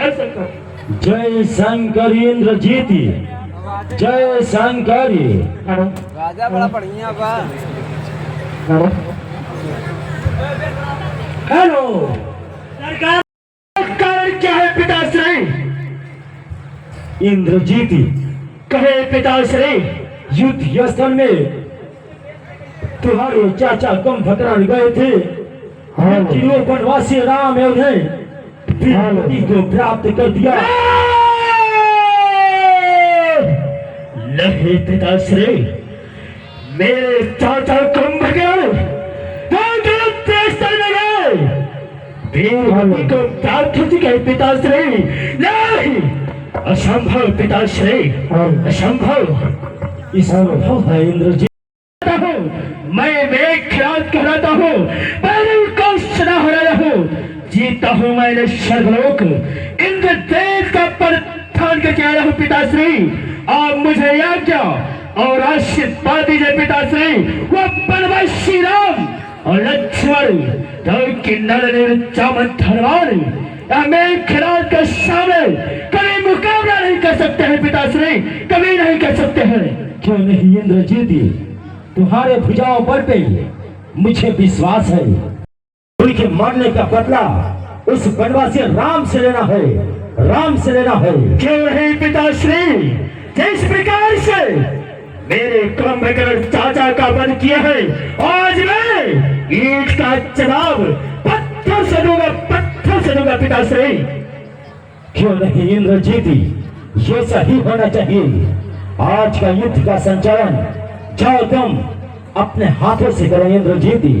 जय शंकर इंद्रजीती, जय शंकरी। राजा बड़ा बढ़िया बा। हेलो सरकार, कारण क्या है पिताश्री? इंद्रजीती कहे पिताश्री, युद्ध स्थल में तुम्हारे चाचा कम भकरान गए थे। तीनों वनवासी राम एवं वीरपति को प्राप्त कर दिया। नहीं पिताश्री, मेरे चाचा कम भकरान वीरपति को प्राप्त हो चुके पिताश्री। नहीं, असंभव पिताश्री, असंभव। असंभव है इंद्रजीत। मैं मेघराज कहलाता हूँ, पहले को सदा हो रहा हूँ। जीता हूँ मैंने स्वर्गलोक, इंद्रदेव का परिधान करके आया हूँ पिताश्री। आप मुझे आज्ञा और आशीर्वाद दीजिए पिताश्री। वो वनवासी राम और लक्ष्मण कि नर चामन धनवान मेघराज के सामने कभी मुकाबला नहीं कर सकते हैं पिताश्री, कभी नहीं कर सकते हैं। क्यों नहीं इंद्रजीती, तुम्हारे भुजाओं पर पे मुझे विश्वास है। उनके मरने का बदला उस वनवासी राम से लेना है, राम से लेना है। क्यों नहीं पिताश्री, जिस प्रकार से मेरे कुंभकर्ण चाचा का वध किया है, आज मैं ईंट का जवाब पत्थर से दूंगा, पत्थर से दूंगा पिताश्री। क्यों नहीं इंद्रजीती, ये सही होना चाहिए। आज का युद्ध का संचालन जाओ तुम अपने हाथों से करो इंद्रजीती,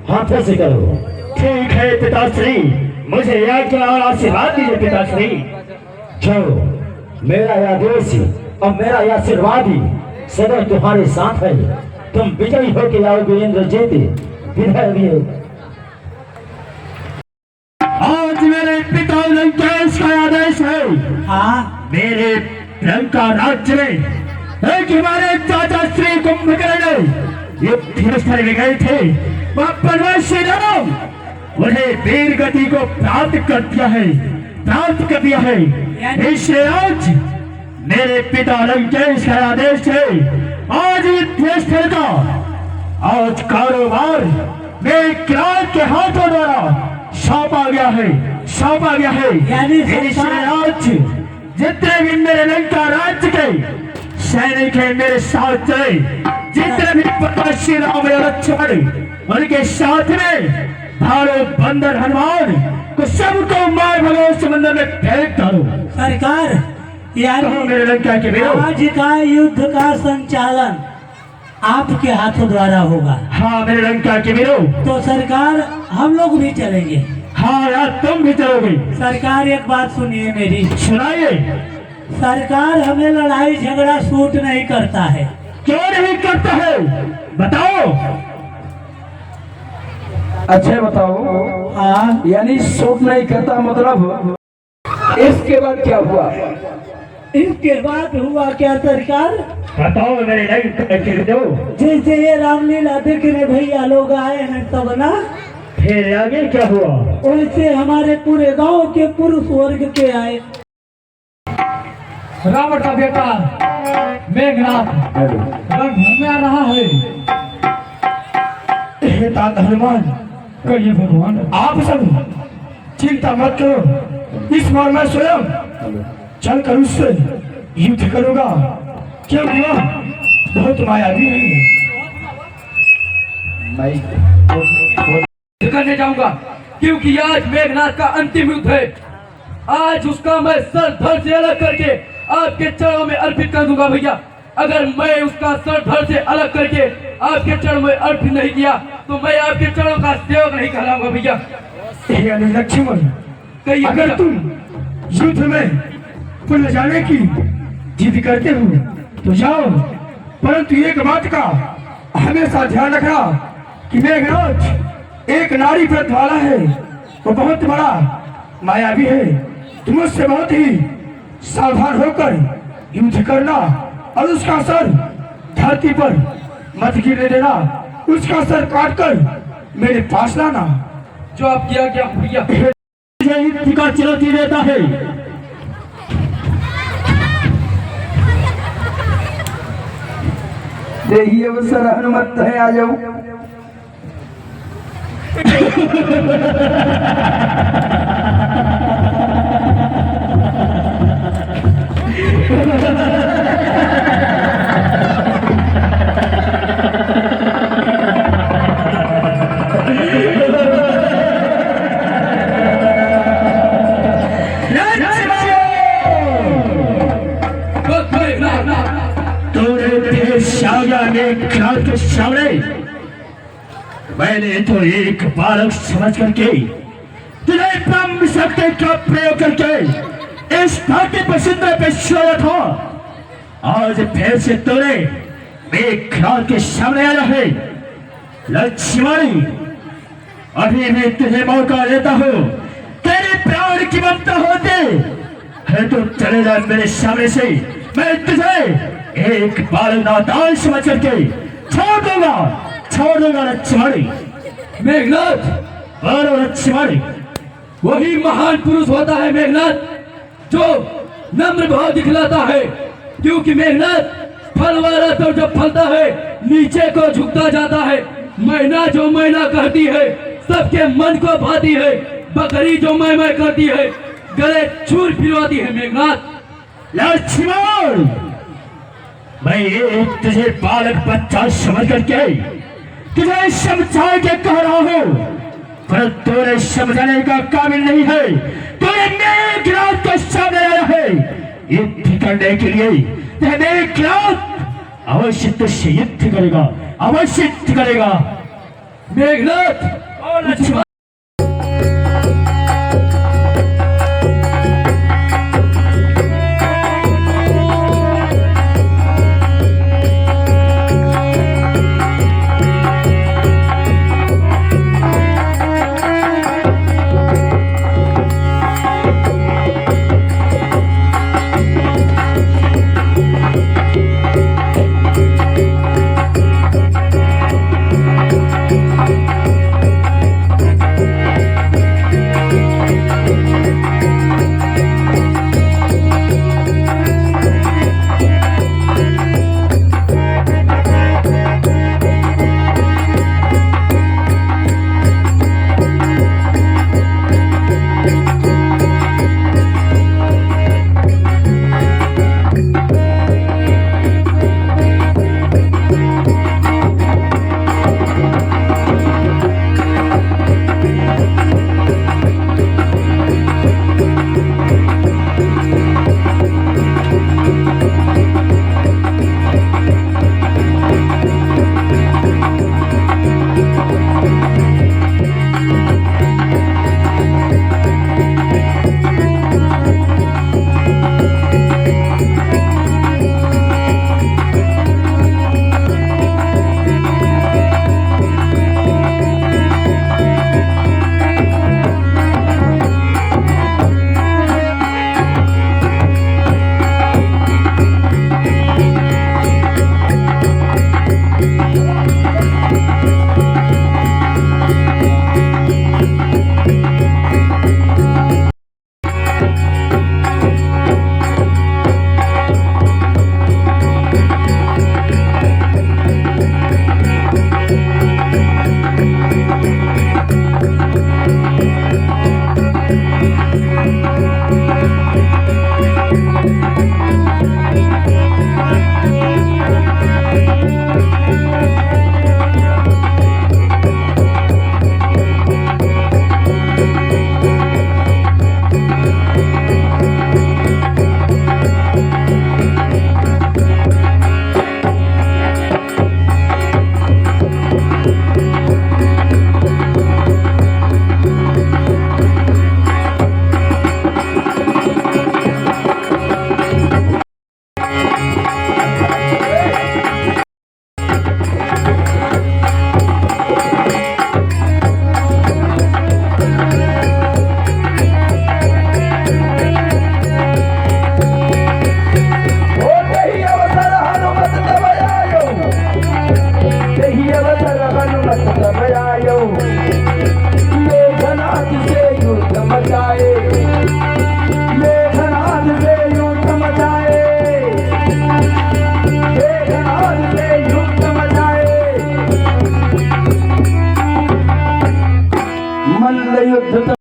हाथों से करो। ठीक है पिताश्री, मुझे आज्ञा और आशीर्वाद दीजिए पिताश्री। जाओ, मेरा आदेश और मेरा आशीर्वाद ही सदा तुम्हारे साथ है। तुम विजयी होके आओगे इंद्रजीती। विजय आज मेरे पिता लंकेश का आदेश है। हाँ, मेरे लंका राज्य में एक हमारे चाचा श्री कुंभकर्ण युद्ध स्थल में गए थे। वह वनवासी राम उन्हें वीर गति को प्राप्त कर दिया है, प्राप्त कर दिया है। इसलिए आज मेरे पिता लंकेश का आदेश है, आज युद्ध स्थल का आज कारोबार मेघराज के हाथों द्वारा सौंपा गया है, सौंपा गया है। इसलिए आज जितने भी मेरे लंका राज्य के सैनिक है मेरे साथ चले, जितने भी वनवासी राम और लक्ष्मण उनके साथ में भारो बंदर हनुमान को सबको मार भगवान समंदर में फेंक डालो। सरकार, यानी मेरे लंका के वीरों, आज का युद्ध का संचालन आपके हाथों द्वारा होगा। हाँ मेरे लंका के वीरों, तो सरकार हम लोग भी चलेंगे। हाँ यार, तुम भी चलोगे। सरकार एक बात सुनिए मेरी। सुनाइए। सरकार, हमें लड़ाई झगड़ा सूट नहीं करता है। क्यों नहीं करता है, बताओ। अच्छा बताओ। हाँ, यानी सूट नहीं करता मतलब इसके बाद क्या हुआ? इसके बाद हुआ क्या सरकार? बताओ मेरे लंका के वीरों। जैसे ये रामलीला देखने भैया लोग आए हैं तब ना, फिर आगे क्या हुआ? वैसे हमारे पूरे गांव के पुरुष वर्ग के आए। रावण का बेटा मेघनाथ रण घूमने आ रहा है। हे तात हनुमान, कहिए भगवान। आप सब चिंता मत करो, इस बार मैं स्वयं चल कर उससे युद्ध करूंगा। क्यों हुआ? बहुत मायावी है। मैं करने जाऊंगा क्योंकि आज मेघनाथ का अंतिम युद्ध है। आज उसका मैं सर धड़ से अलग करके आपके चरणों में अर्पित कर दूंगा भैया। अगर मैं उसका सर धड़ से अलग करके आपके चरणों में अर्पित नहीं किया तो मैं आपके चरणों का सेवक नहीं कहलाऊंगा भैया। यानी लक्ष्मण, कहिए अगर तुम युद्ध में पुनः जाने की जिद करते हो तो जाओ, परंतु एक बात का हमेशा ध्यान रखना कि मेघनाथ एक नारी व्रत वाला है, वो बहुत बड़ा मायावी है। तुम उससे बहुत ही सावधान होकर युद्ध करना और उसका सर धरती पर मत गिरने देना। उसका सर काटकर मेरे पास लाना। जो आप किया क्या भैया? युद्ध का चुनौती देता है, से ही अवसर हनुमत है आ जाओ। मेघनाथ के सामने मैंने तो एक बालक समझ करके तुझे ब्रह्म शक्ति का प्रयोग करके इस धरती पर सिंदूर पे छोड़ा था। आज फिर से तूने मेघनाथ के सामने आया है। लक्ष्मण, अभी भी तुझे मौका देता हूँ, तेरे प्राण की ममता होते है तो चले जा मेरे सामने से। मैं तुझे एक बालक नादान समझ करके छोड़ दूंगा लक्ष्मण। मेघनाथ, बोलो लक्ष्मण। वही महान पुरुष होता है मेघनाथ जो नम्र भाव दिखलाता है, क्योंकि मेघनाथ फल वाला तो जब फलता है नीचे को झुकता जाता है। मैना जो मैना कहती है सबके मन को भाती है, बकरी जो मैं करती है गले चूर फिरवाती है। मेघनाथ, लक्ष्मण, मैं एक तुझे बालक बच्चा समझ करके तुझे समझा के कह रहा हूँ, पर तूने समझाने का काबिल नहीं है। तूने मेघनाथ के सामने आया है युद्ध करने के लिए। मेघनाथ अवश्य तुझसे युद्ध करेगा, अवश्य युद्ध करेगा। मेघनाथ, युद्ध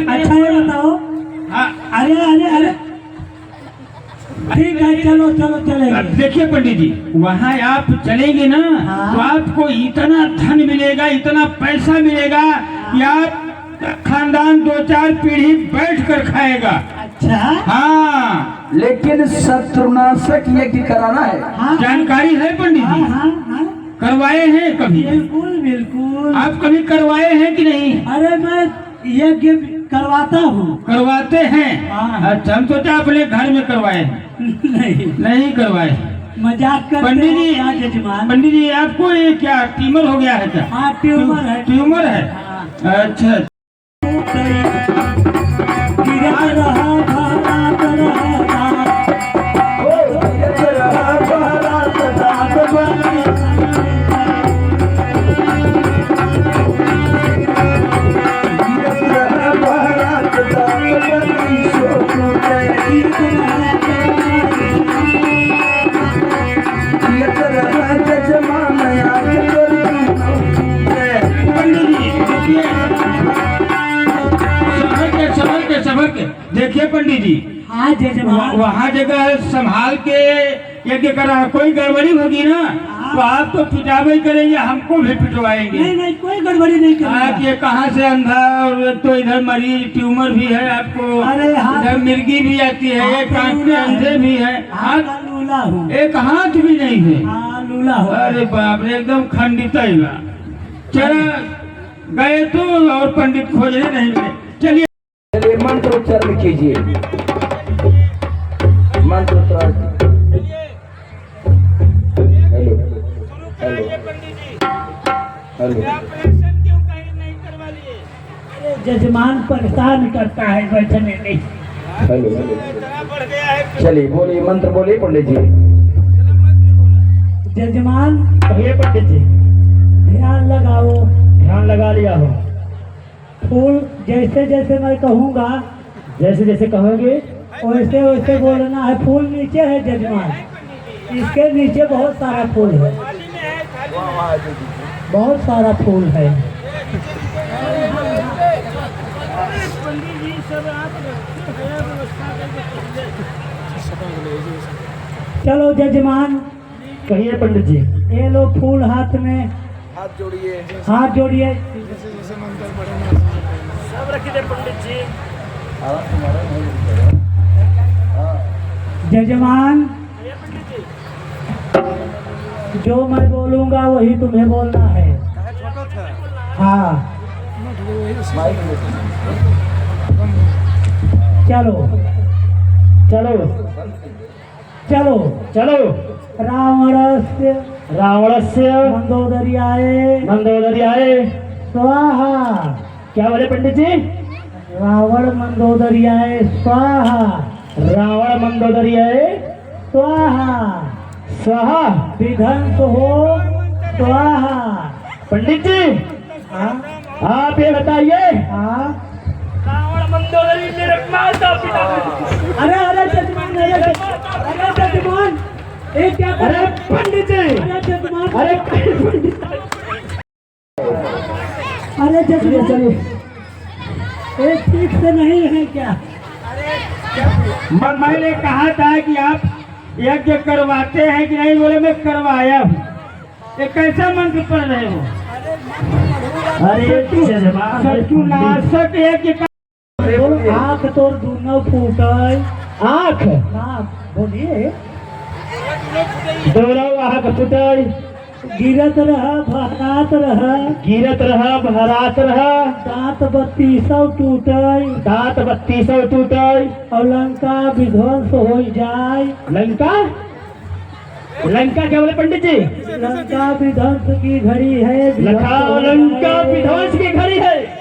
अच्छा ये बताओ। अरे अरे अरे ठीक है, चलो चलो अब चलेंगे। देखिए पंडित जी, वहाँ आप चलेंगे ना हाँ। तो आपको इतना धन मिलेगा, इतना पैसा मिलेगा कि आप खानदान 2-4 पीढ़ी बैठ कर खाएगा। अच्छा हाँ, लेकिन शत्रुनाशक यज्ञ कराना है। हाँ जानकारी है पंडित हाँ जी? हाँ हाँ करवाए हैं कभी? बिल्कुल बिल्कुल। आप कभी करवाए हैं कि नहीं? अरे मैं यज्ञ करवाता हूँ। करवाते हैं? हाँ। अच्छा, हम सोचा अपने घर में करवाए हैं। नहीं नहीं करवाए। मजाक करते पंडित हो जी, क्या जजमान? पंडित जी आपको ये क्या ट्यूमर हो गया है क्या? हाँ ट्यूमर है। ट्यूमर है? हाँ। अच्छा, गिरत रहा भारत रहता। देखिए पंडित जी, हाँ जजमान। वहाँ जगह संभाल के यज्ञ करा, कोई गड़बड़ी होगी ना तो आप तो पिटावे ही करेंगे, हमको भी पिटवाएंगे। नहीं नहीं कोई गड़बड़ी नहीं आप करेगा। ये कहाँ से अंधा, और एक तो इधर मरीज ट्यूमर भी है आपको, अरे हाँ। इधर मिर्गी भी आती है, एक आंख पे अंधे भी है, हाँ लूला हूँ। एक हाथ भी नहीं है। हाँ लूला हूँ। अरे बाप रे, एकदम खंडित ही बा। चला गए तो और पंडित खोजने नहीं मिले। चलिए चलिए मंत्रोच्चारण कीजिए। मंत्रोच्चारण। Hello hello hello. जजमान परेशान करता है बैठने नहीं। Hello hello. चलिए बोलिए, मंत्र बोलिए पंडित जी। जजमान कहिए पंडित जी। ध्यान लगाओ। ध्यान लगा लिया हो। फूल जैसे जैसे मैं कहूँगा जैसे जैसे कहोगे वैसे वैसे बोलना है। फूल नीचे है जजमान, इसके नीचे बहुत सारा फूल है, बहुत सारा फूल है। चलो जजमान, कहिए पंडित जी। ये लो फूल हाथ में, हाथ जोड़िए। हाथ जोड़िए। सब रखिए पंडित जी। जजमान जो मैं बोलूँगा वही तुम्हें बोलना है। हाँ चलो चलो चलो। चलो। रावणस्य रावणस्य मंदोदर्याय स्वाहा। क्या बोले पंडित जी? रावण मंदोदर्याय स्वाहा। रावण मंदोदर्याय स्वाहा। स्वाहा। विध्वंस हो स्वाहा। पंडित जी हाँ आप ये बताइए हाँ। रावण मंदोदरी मेरे माता पिता अरे जजमान, अरे जजमान, ये क्या कर अरे पंडित जी अरे जजमान, अरे पंडित अरे जजमान, चलिए ये ठीक से नहीं है क्या? मैंने कहा था कि आप यज्ञ करवाते हैं कि नहीं, बोले मैं करवाया हूँ। ये कैसा मंत्र पढ़ रहे हो? अरे नाशक यज्ञ का आँख तो दोनों फूटल। आँख हाँ बोलिए। दोनों आँख फुटल, गिरत रहा, भरात रहा, गिरत रहा, भरात रहा, दांत 32 टूटल, दांत 32 टूटल, और लंका विध्वंस हो जाए। लंका लंका क्या बोले पंडित जी? लंका विध्वंस की घड़ी है। लंका विध्वंस की घड़ी है।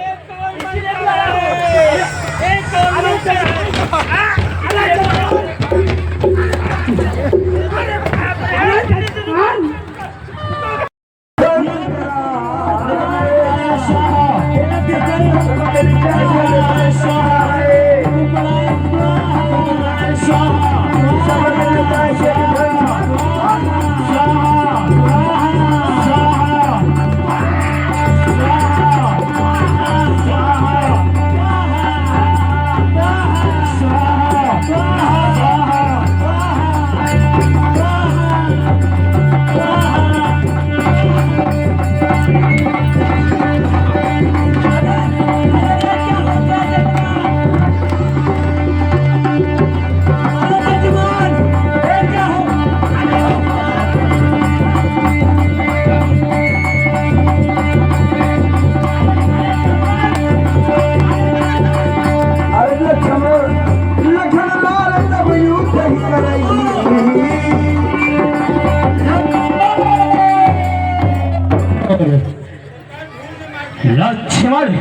लक्ष्मण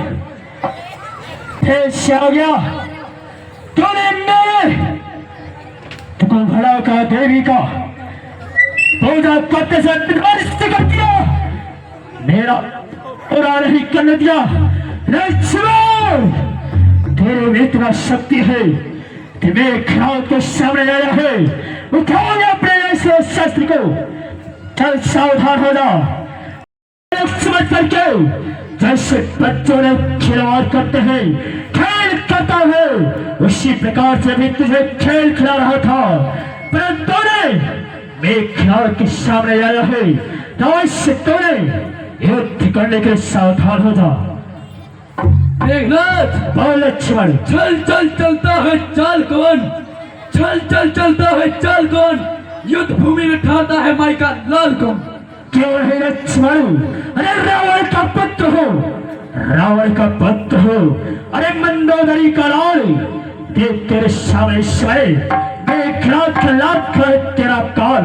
फिर से आ गया। तूने मेरे तुमको भड़ा का देवी का पूजा करते से विध्वंस कर दिया, मेरा पूरा नहीं करने दिया। लक्ष्मण तेरे में इतना शक्ति है कि मेरे ख्याल के सामने आया है। उठाओगे अपने ऐसे शस्त्र को, चल सावधान हो जा। लक्ष्मण करके जैसे बच्चों ने खिलवाड़ करते हैं, खेल करता है, उसी प्रकार से भी तुझे खेल खिला रहा था, परंतु तूने मेरे ख्याल के सामने आया है, तो इससे तूने युद्ध करने के सावधान हो जा। मेघनाथ बोल लक्ष्मण। चल चल चलता है चाल कौन, चल चल चलता है चाल कौन, युद्ध भूमि में ठाता है माई का लाल कौन। क्यों है लक्ष्मण? अरे रावण का पुत्र हो, रावण का पुत्र हो, अरे मंदोदरी का लाल, देख तेरे सामने स्वयं मेघनाथ का लाभ तेरा काल।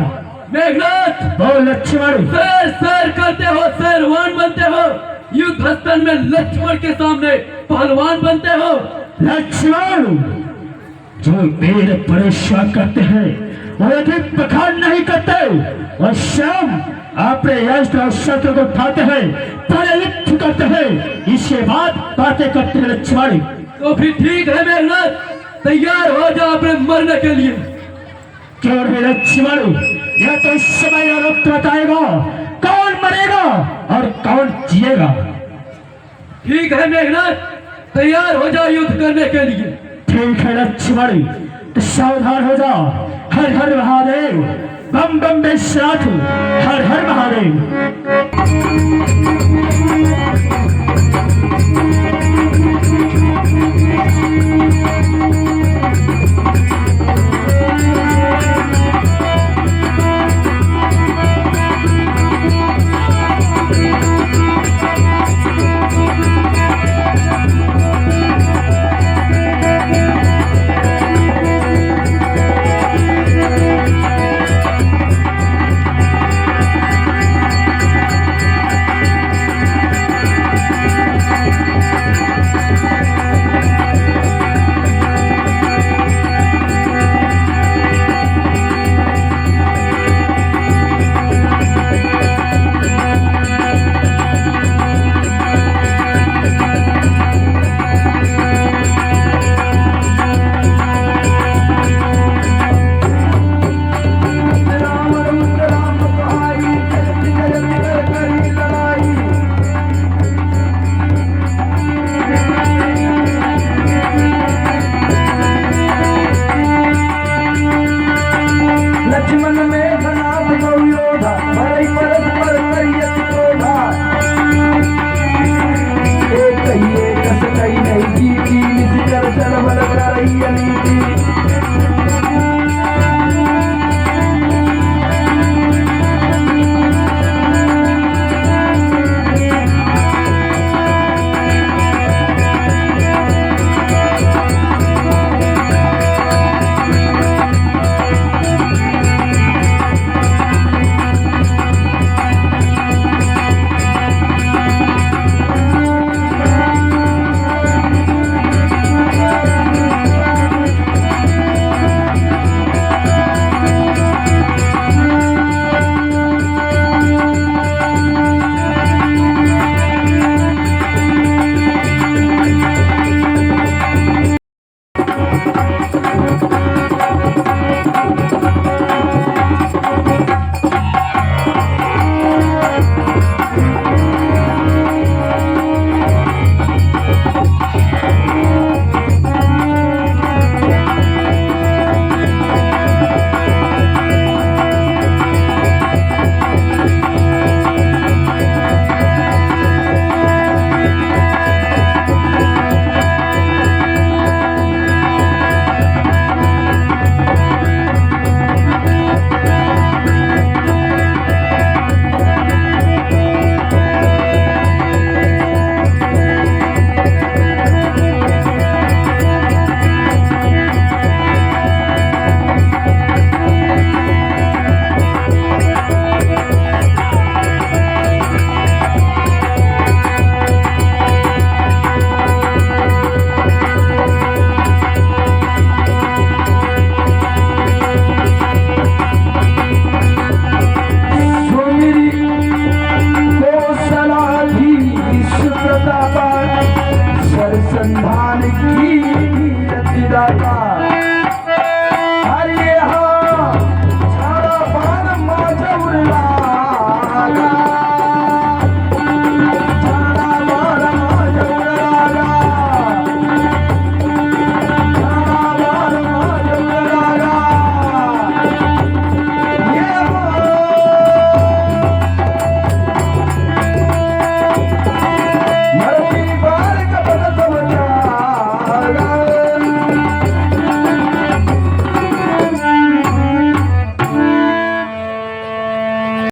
मेघनाथ बोल लक्ष्मण। सैर सैर करते हो, सैरवान बनते हो, युद्ध स्थल में लक्ष्मण के सामने पहलवान बनते हो। लक्ष्मण जो वीर परेशान करते हैं वो अधिक पखान नहीं करते, और स्वयं अपने अस्त्र और शस्त्र को उठाते हैं, पहले युद्ध करते हैं, इसके बाद बातें करते हैं। लक्ष्मण तो फिर ठीक है मेघनाथ, तैयार हो जा अपने मरने के लिए। क्यों है लक्ष्मण? यह तो इस समय और वक्त बताएगा कौन मरेगा और कौन जिएगा। ठीक है मेघनाथ, तैयार हो जा युद्ध करने के लिए। ठीक है लक्ष्मण, तो सावधान हो जा। हर हर महादेव, बम बम बेस्वाथ, हर